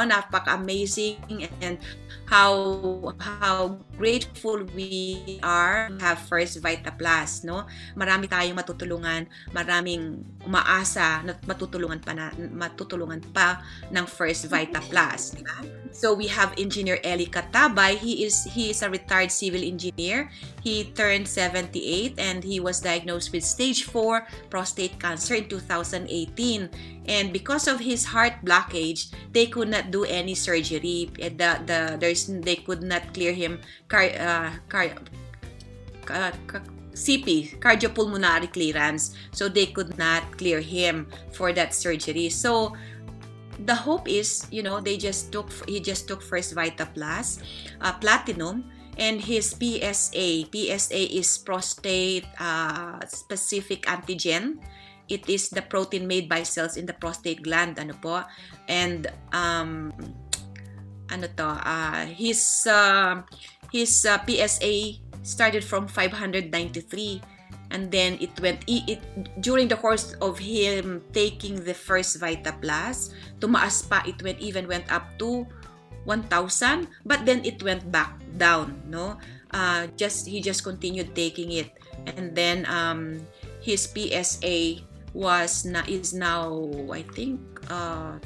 napaka-amazing, and how grateful we are to have FirstVitaPlus, no? Marami tayong matutulungan, maraming umaasa na matutulungan pa ng FirstVitaPlus, di ba? So we have Engineer Eli Katabay. He is a retired civil engineer. He turned 78 and he was diagnosed with stage 4 prostate cancer in 2018. And because of his heart blockage, they could not do any surgery. They could not clear him CP, cardiopulmonary clearance. So they could not clear him for that surgery. So the hope is, he just took FirstVitaPlus Platinum, and his PSA is prostate specific antigen. It is the protein made by cells in the prostate gland, and his PSA started from 593, and then it during the course of him taking the FirstVitaPlus, tumaas pa, it went up to 1,000, but then it went back down, he just continued taking it, and then his PSA is now I think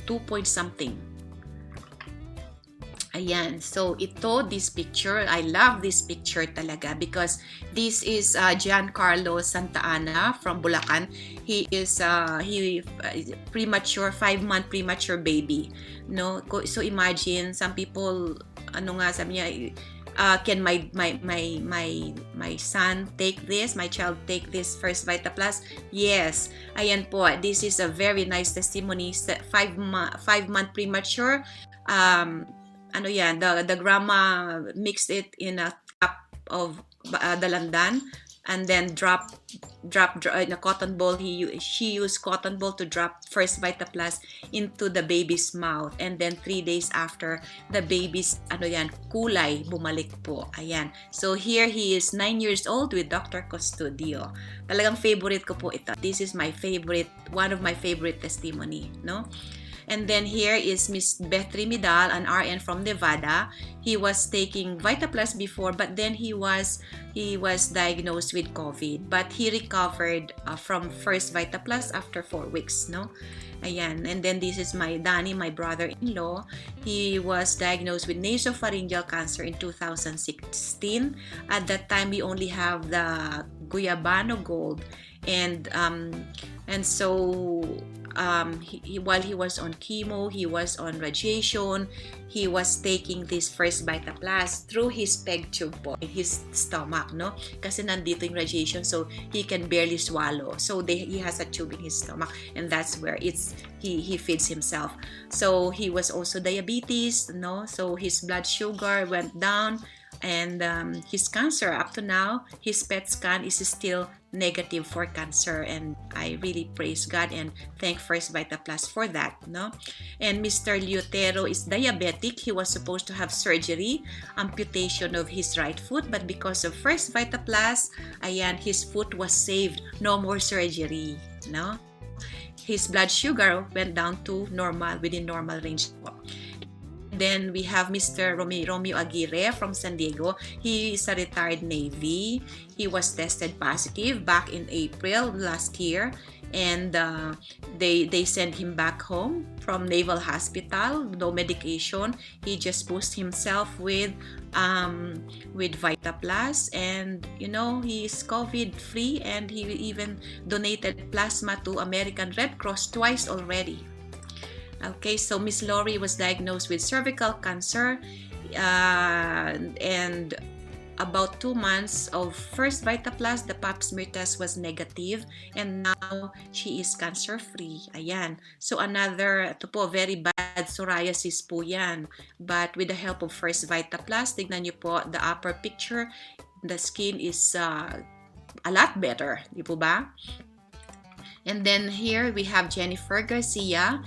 2 point something. Ayan, so this picture, I love this picture talaga, because this is Giancarlo Santa Ana from Bulacan. He is premature, 5-month premature baby, no? So imagine, some people, sabi niya, can my son take this, my child take this FirstVitaPlus? Yes. Ayan po, this is a very nice testimony. 5-month premature. The grandma mixed it in a cup of dalandan, and then drop in a cotton ball. She used cotton ball to drop FirstVitaPlus into the baby's mouth, and then 3 days after, the baby's kulay bumalik po. Ayan. So here he is 9 years old with Dr. Custodio. Talagang favorite ko po ito. This is my favorite, one of my favorite testimony, no? And then here is Miss Bethry Midal, an RN from Nevada. He was taking VitaPlus before, but then he was diagnosed with COVID. But he recovered from FirstVitaPlus after 4 weeks, no? Ayan. And then this is my Danny, my brother-in-law. He was diagnosed with nasopharyngeal cancer in 2016. At that time, we only have the Guyabano Gold, and so while he was on chemo, he was on radiation, he was taking this FirstVitaPlus through his peg tube po, in his stomach, no? Kasi nandito yung radiation, so he can barely swallow. So he has a tube in his stomach, and that's where he feeds himself. So he was also diabetes, no? So his blood sugar went down, and his cancer, up to now, his PET scan is still negative for cancer, and I really praise God and thank FirstVitaPlus for that, no? And Mr. Liotero is diabetic. He was supposed to have surgery, amputation of his right foot, but because of FirstVitaPlus, ayan, his foot was saved. No more surgery, no? His blood sugar went down to normal, within normal range. Then we have Mr. Romeo Aguirre from San Diego. He is a retired Navy. He was tested positive back in April last year, and they sent him back home from Naval Hospital. No medication. He just boosted himself with VitaPlus, and he is COVID free, and he even donated plasma to American Red Cross twice already. Okay, so Miss Lori was diagnosed with cervical cancer, and about 2 months of FirstVitaPlus, the pap smear test was negative, and now she is cancer-free. Ayan. So ito po, very bad psoriasis po yan. But with the help of FirstVitaPlus, tignan nyo po the upper picture, the skin is a lot better. Di po ba? And then here we have Jennifer Garcia.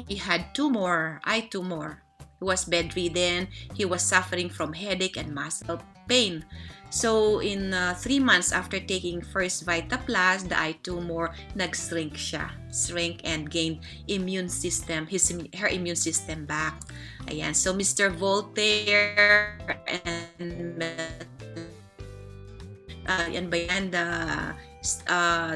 He had eye tumor. He was bedridden. He was suffering from headache and muscle pain. So in 3 months after taking FirstVitaPlus, the eye tumor nag-shrink siya. Shrink and gained immune system, her immune system back. Ayan. So Mr. Voltaire and yan ba yan, the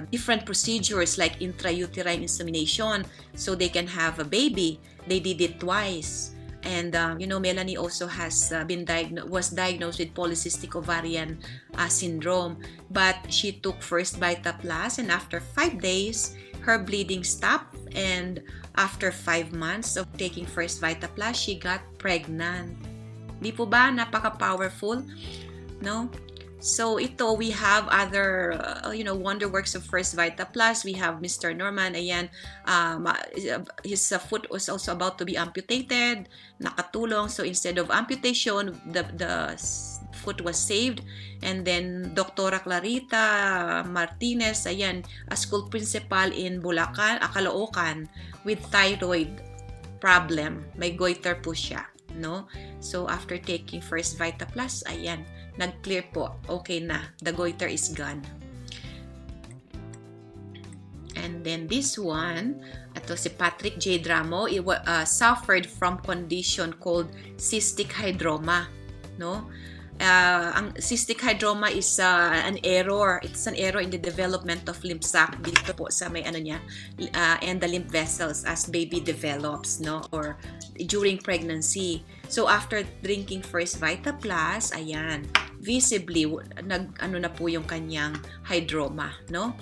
different procedures like intrauterine insemination so they can have a baby. They did it twice. And Melanie also has was diagnosed with polycystic ovarian syndrome, but she took FirstVitaPlus, and after 5 days, her bleeding stopped. And after 5 months of taking FirstVitaPlus, she got pregnant. Di po ba napaka-powerful? No? So ito, we have other wonder works of FirstVitaPlus. We have Mr. Norman, ayan, his foot was also about to be amputated, nakatulong. So instead of amputation, the foot was saved. And then Dr. Clarita Martinez, ayan, a school principal in Bulacan, Caloocan, with thyroid problem. May goiter po siya, no? So after taking FirstVitaPlus, ayan, nag-clear po. Okay na. The goiter is gone. And then this one, ito si Patrick J. Dramo, suffered from condition called cystic hydroma. No? Ang cystic hydroma is an error. It's an error in the development of lymph sac dito po sa may niya, and the lymph vessels as baby develops, no, or during pregnancy. So after drinking FirstVitaPlus, ayan, visibly na po yung kanyang hydroma, no?